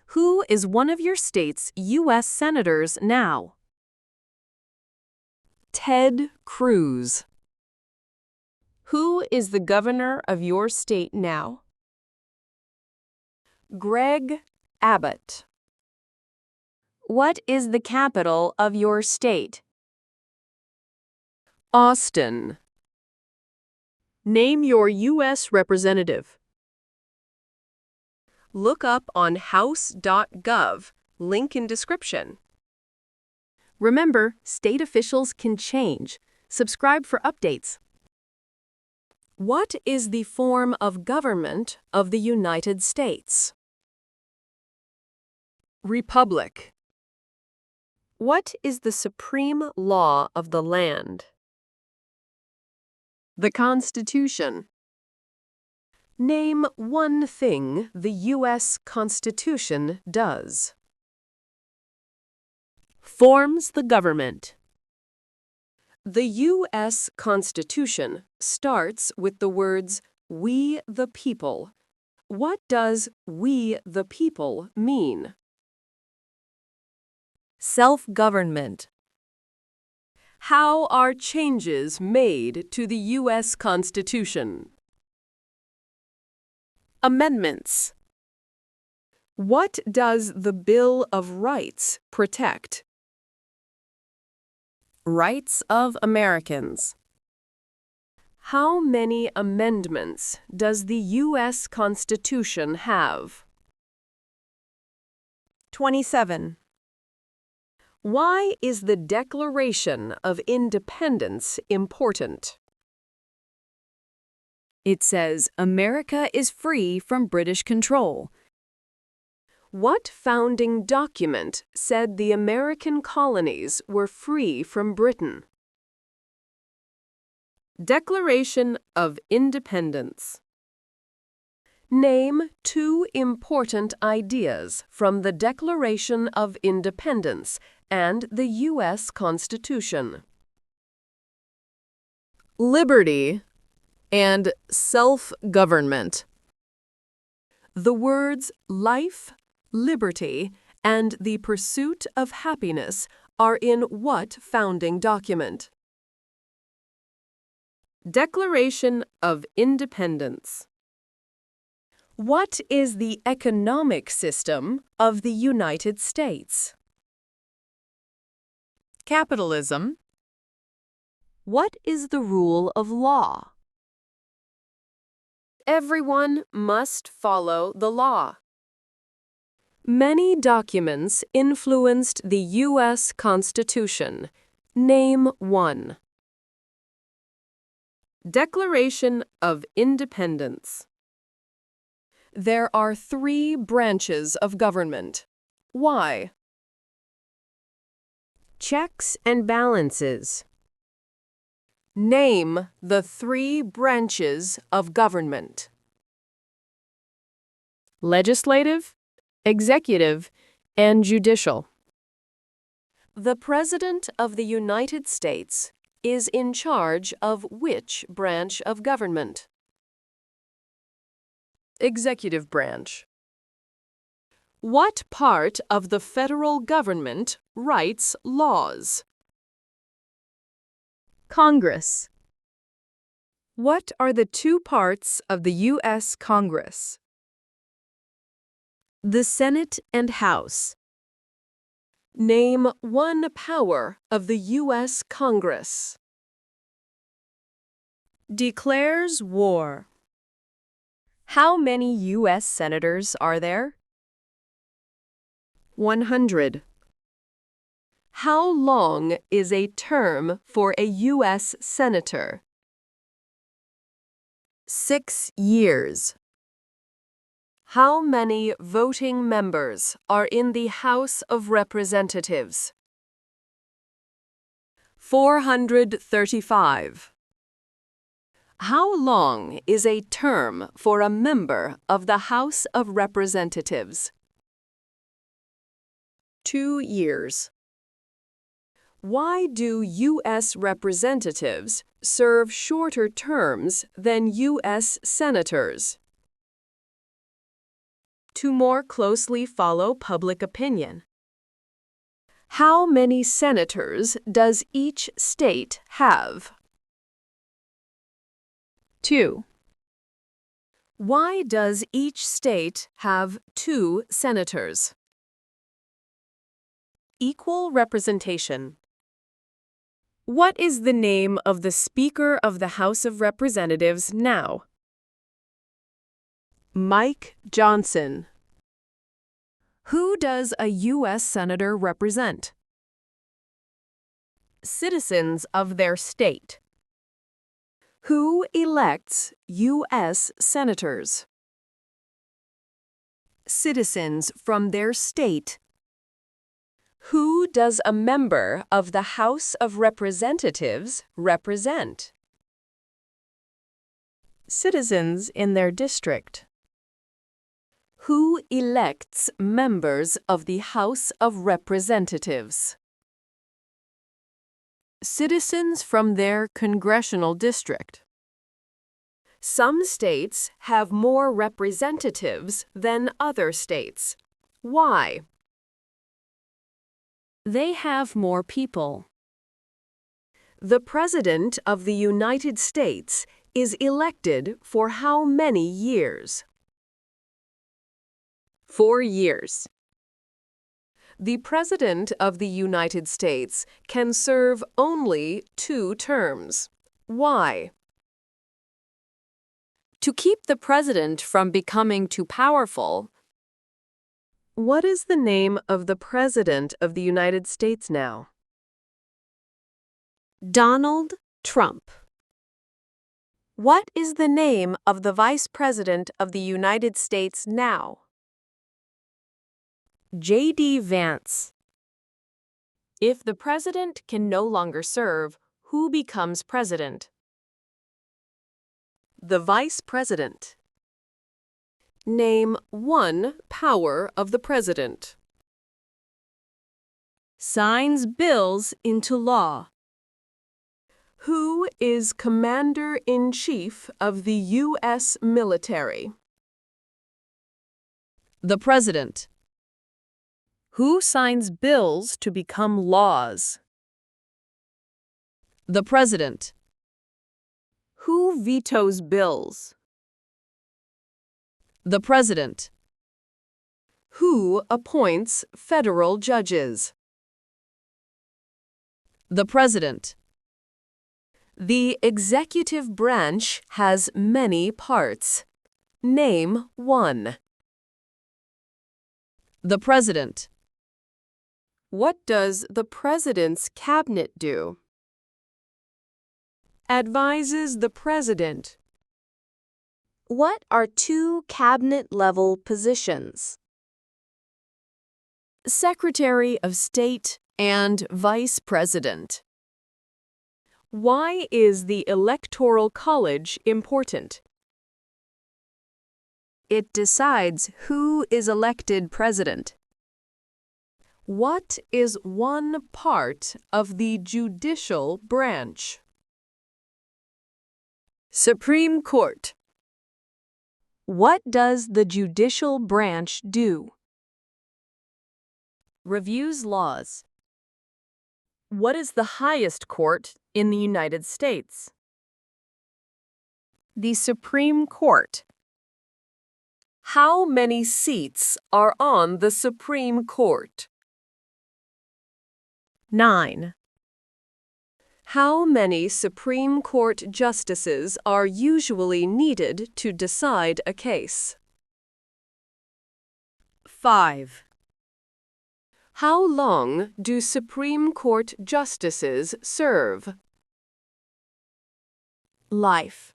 Who is one of your state's U.S. senators now? Ted Cruz. Who is the governor of your state now? Greg Abbott. What is the capital of your state? Austin. Name your U.S. representative. Look up on house.gov, link in description. Remember, state officials can change. Subscribe for updates. What is the form of government of the United States? Republic. What is the supreme law of the land? The Constitution. Name one thing the U.S. Constitution does. Forms the government. The U.S. Constitution starts with the words, "We the people." What does "we the people" mean? Self-government. How are changes made to the U.S. Constitution? Amendments. What does the Bill of Rights protect? Rights of Americans. How many amendments does the U.S. Constitution have? 27. Why is the Declaration of Independence important? It says America is free from British control. What founding document said the American colonies were free from Britain? Declaration of Independence. Name two important ideas from the Declaration of Independence and the U.S. Constitution. Liberty and self-government. The words life, liberty, and the pursuit of happiness are in what founding document? Declaration of Independence. What is the economic system of the United States? Capitalism. What is the rule of law? Everyone must follow the law. Many documents influenced the U.S. Constitution. Name one. Declaration of Independence. There are three branches of government. Why? Checks and balances. Name the three branches of government. Legislative, executive, and judicial. The President of the United States is in charge of which branch of government? Executive branch. What part of the federal government writes laws? Congress. What are the two parts of the U.S. Congress? The Senate and House. Name one power of the U.S. Congress. Declares war. How many U.S. senators are there? 100. How long is a term for a U.S. senator? 6 years. How many voting members are in the House of Representatives? 435. How long is a term for a member of the House of Representatives? 2 years. Why do U.S. representatives serve shorter terms than U.S. senators? to more closely follow public opinion. How many senators does each state have? 2. Why does each state have 2 senators? Equal representation. What is the name of the Speaker of the House of Representatives now? Mike Johnson. Who does a U.S. Senator represent? Citizens of their state. Who elects U.S. senators? Citizens from their state. Who does a member of the House of Representatives represent? Citizens in their district. Who elects members of the House of Representatives? Citizens from their congressional district. Some states have more representatives than other states. Why? They have more people. The President of the United States is elected for how many years? 4 years. The President of the United States can serve only 2 terms. Why? To keep the President from becoming too powerful. What is the name of the President of the United States now? Donald Trump. What is the name of the Vice President of the United States now? J.D. Vance. If the President can no longer serve, who becomes President? The Vice President. Name one power of the President. Signs bills into law. Who is Commander-in-Chief of the U.S. military? The President. Who signs bills to become laws? The President. Who vetoes bills? The President. Who appoints federal judges? The President. The executive branch has many parts. Name one. The President. What does the President's cabinet do? Advises the President. What are 2 cabinet-level positions? Secretary of State and Vice President. Why is the Electoral College important? It decides who is elected president. What is one part of the judicial branch? Supreme Court. What does the judicial branch do? Reviews laws. What is the highest court in the United States? The Supreme Court. How many seats are on the Supreme Court? 9. How many Supreme Court justices are usually needed to decide a case? 5. How long do Supreme Court justices serve? Life.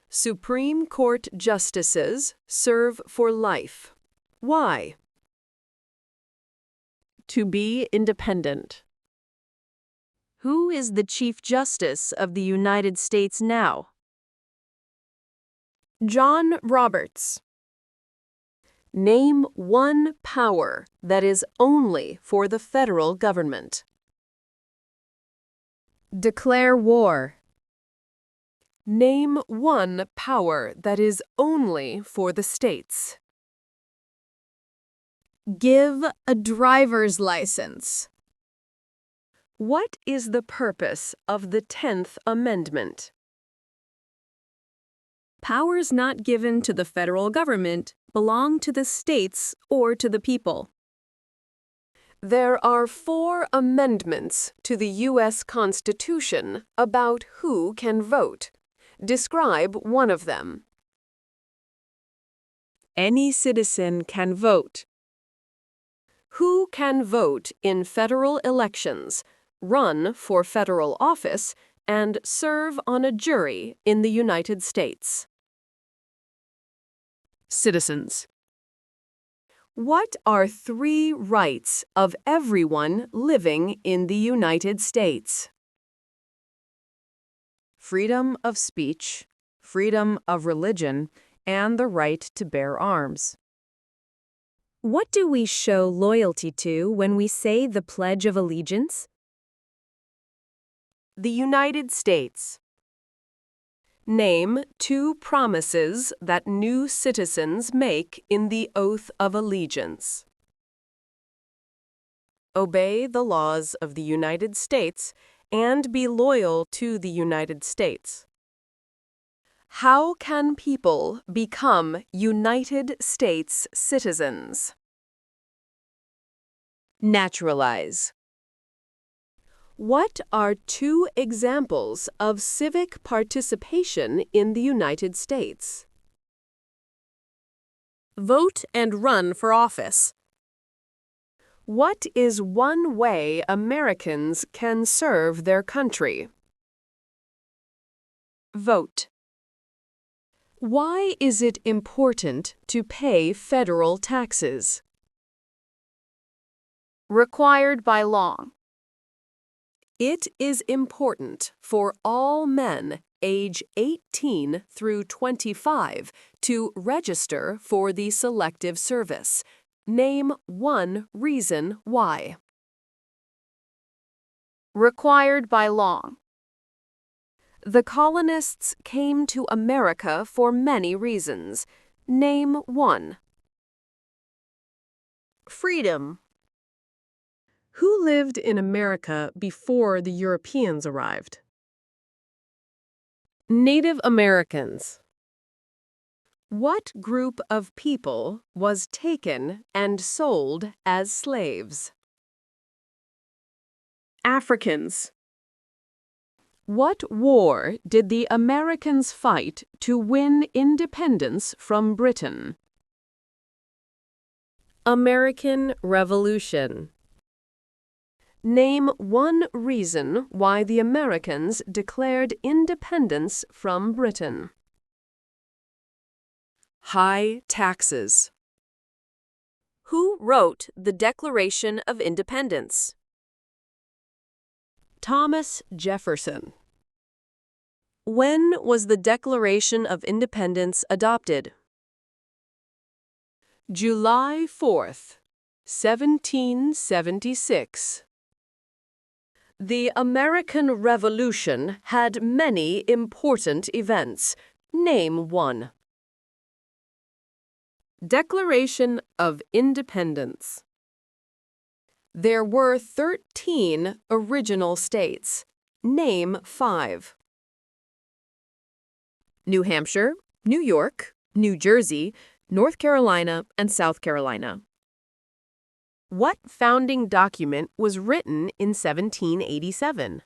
Supreme Court justices serve for life. Why? To be independent. Who is the Chief Justice of the United States now? John Roberts. Name one power that is only for the federal government. Declare war. Name one power that is only for the states. Give a driver's license. What is the purpose of the 10th Amendment? Powers not given to the federal government belong to the states or to the people. There are 4 amendments to the U.S. Constitution about who can vote. Describe one of them. Any citizen can vote. Who can vote in federal elections, run for federal office, and serve on a jury in the United States? Citizens. What are 3 rights of everyone living in the United States? Freedom of speech, freedom of religion, and the right to bear arms. What do we show loyalty to when we say the Pledge of Allegiance? The United States. Name 2 promises that new citizens make in the Oath of Allegiance. Obey the laws of the United States and be loyal to the United States. How can people become United States citizens? Naturalize. What are 2 examples of civic participation in the United States? Vote and run for office. What is one way Americans can serve their country? Vote. Why is it important to pay federal taxes? Required by law. It is important for all men age 18 through 25 to register for the Selective Service. Name 1 reason why. Required by law. The colonists came to America for many reasons. Name 1. Freedom. Who lived in America before the Europeans arrived? Native Americans. What group of people was taken and sold as slaves? Africans. What war did the Americans fight to win independence from Britain? American Revolution. Name 1 reason why the Americans declared independence from Britain. High taxes. Who wrote the Declaration of Independence? Thomas Jefferson. When was the Declaration of Independence adopted? July 4th, 1776. The American Revolution had many important events. Name 1. Declaration of Independence. There were 13 original states. Name 5. New Hampshire, New York, New Jersey, North Carolina, and South Carolina. What founding document was written in 1787?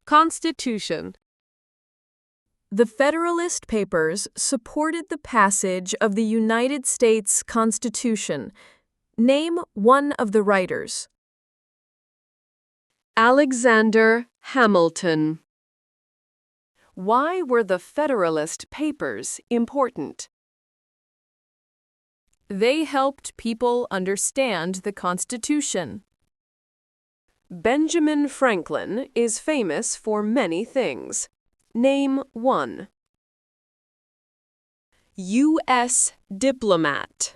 Constitution. The Federalist Papers supported the passage of the United States Constitution. Name 1 of the writers. Alexander Hamilton. Why were the Federalist Papers important? They helped people understand the Constitution. Benjamin Franklin is famous for many things. Name 1. U.S. diplomat.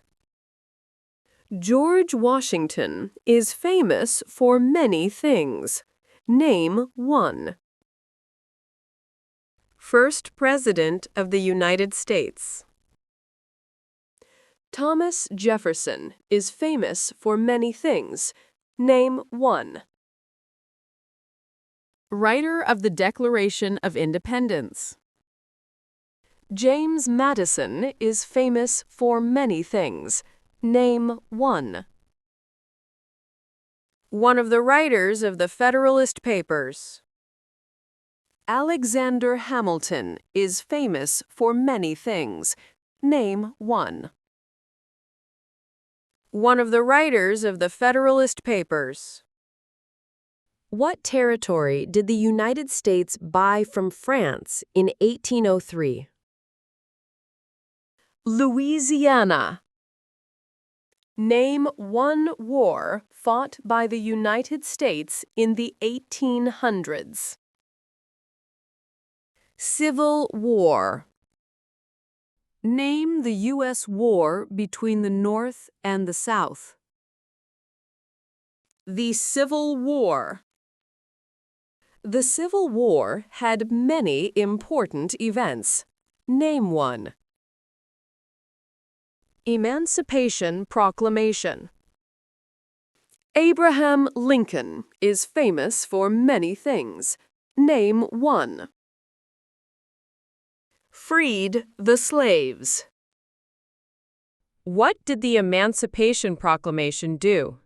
George Washington is famous for many things. Name 1. First President of the United States. Thomas Jefferson is famous for many things. Name one. Writer of the Declaration of Independence. James Madison is famous for many things. Name one. One of the writers of the Federalist Papers. Alexander Hamilton is famous for many things. Name one. One of the writers of the Federalist Papers. What territory did the United States buy from France in 1803? Louisiana. Name one war fought by the United States in the 1800s. Civil War. Name the U.S. war between the North and the South. The Civil War. The Civil War had many important events. Name one. Emancipation Proclamation. Abraham Lincoln is famous for many things. Name one. Freed the slaves. What did the Emancipation Proclamation do?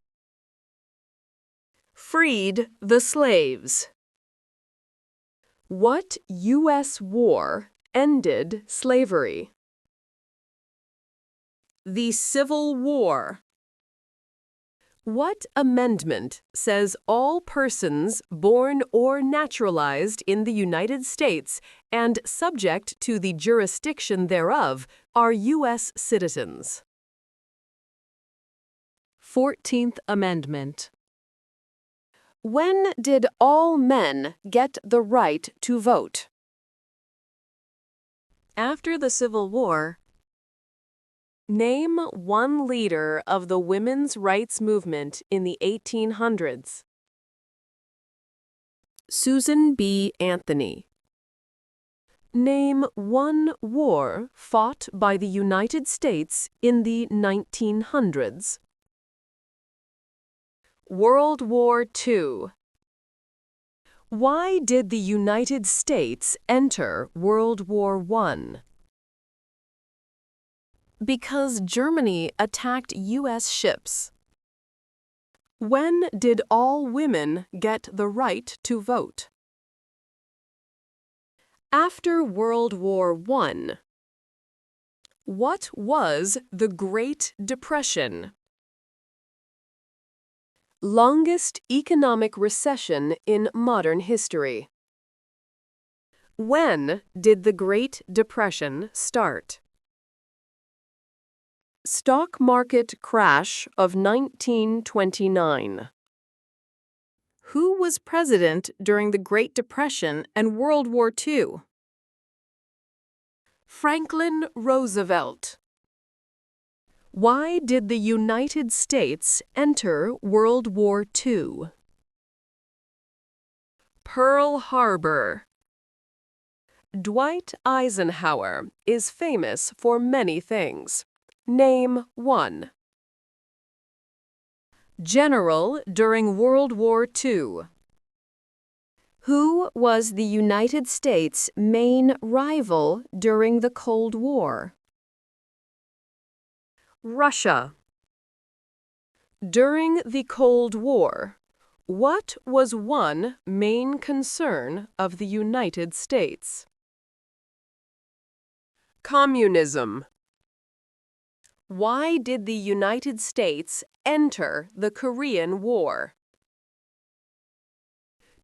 Freed the slaves. What U.S. war ended slavery? The Civil War. What amendment says all persons born or naturalized in the United States and subject to the jurisdiction thereof are U.S. citizens? 14th Amendment. When did all men get the right to vote? After the Civil War. Name one leader of the women's rights movement in the 1800s. Susan B. Anthony. Name one war fought by the United States in the 1900s. World War II. Why did the United States enter World War I? Because Germany attacked U.S. ships. When did all women get the right to vote? After World War I. What was the Great Depression? Longest economic recession in modern history. When did the Great Depression start? Stock market crash of 1929. Who was president during the Great Depression and World War II? Franklin Roosevelt. Why did the United States enter World War II? Pearl Harbor. Dwight Eisenhower is famous for many things. Name one. General during World War II. Who was the United States' main rival during the Cold War? Russia. During the Cold War, what was one main concern of the United States? Communism. Why did the United States enter the Korean War?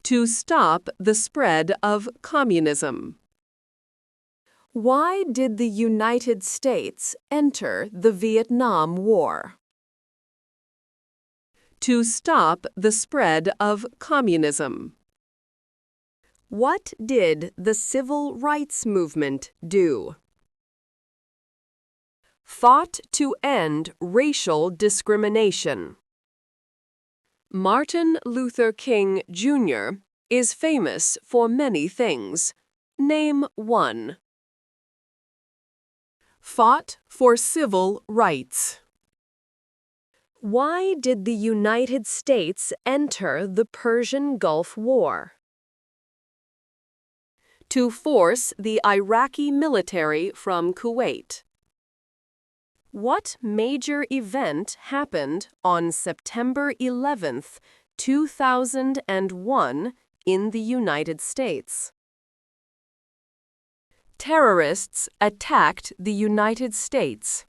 To stop the spread of communism. Why did the United States enter the Vietnam War? To stop the spread of communism. What did the Civil Rights Movement do? Fought to end racial discrimination. Martin Luther King, Jr. is famous for many things. Name one. Fought for civil rights. Why did the United States enter the Persian Gulf War? To force the Iraqi military from Kuwait. What major event happened on September 11th, 2001 in the United States? Terrorists attacked the United States.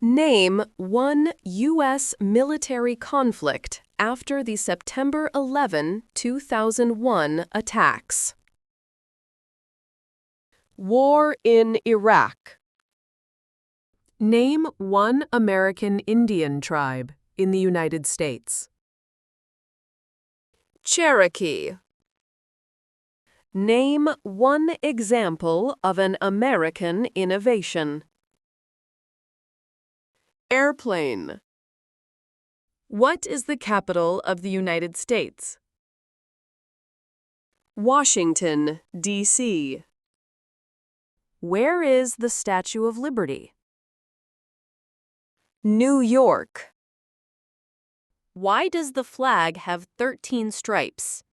Name one U.S. military conflict after the September 11, 2001 attacks. War in Iraq. Name one American Indian tribe in the United States. Cherokee. Name one example of an American innovation. Airplane. What is the capital of the United States? Washington, D.C. Where is the Statue of Liberty? New York. Why does the flag have 13 stripes?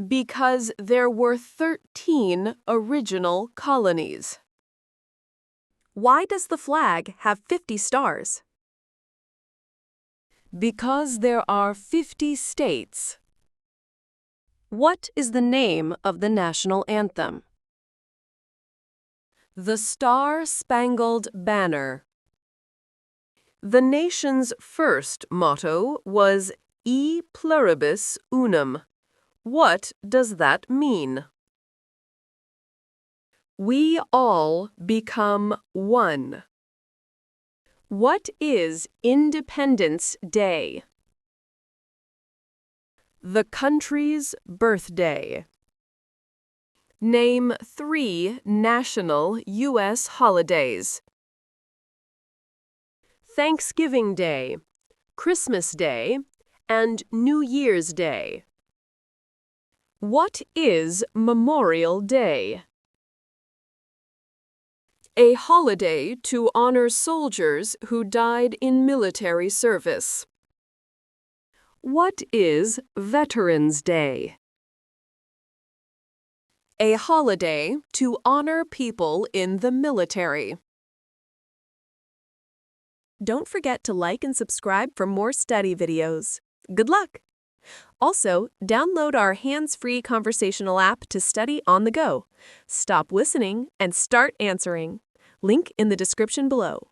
Because there were 13 original colonies. Why does the flag have 50 stars? Because there are 50 states. What is the name of the national anthem? The Star-Spangled Banner. The nation's first motto was E pluribus unum. What does that mean? We all become one. What is Independence Day? The country's birthday. Name 3 national U.S. holidays. Thanksgiving Day, Christmas Day, and New Year's Day. What is Memorial Day? A holiday to honor soldiers who died in military service. What is Veterans Day? A holiday to honor people in the military. Don't forget to like and subscribe for more study videos. Good luck! Also, download our hands-free conversational app to study on the go. Stop listening and start answering. Link in the description below.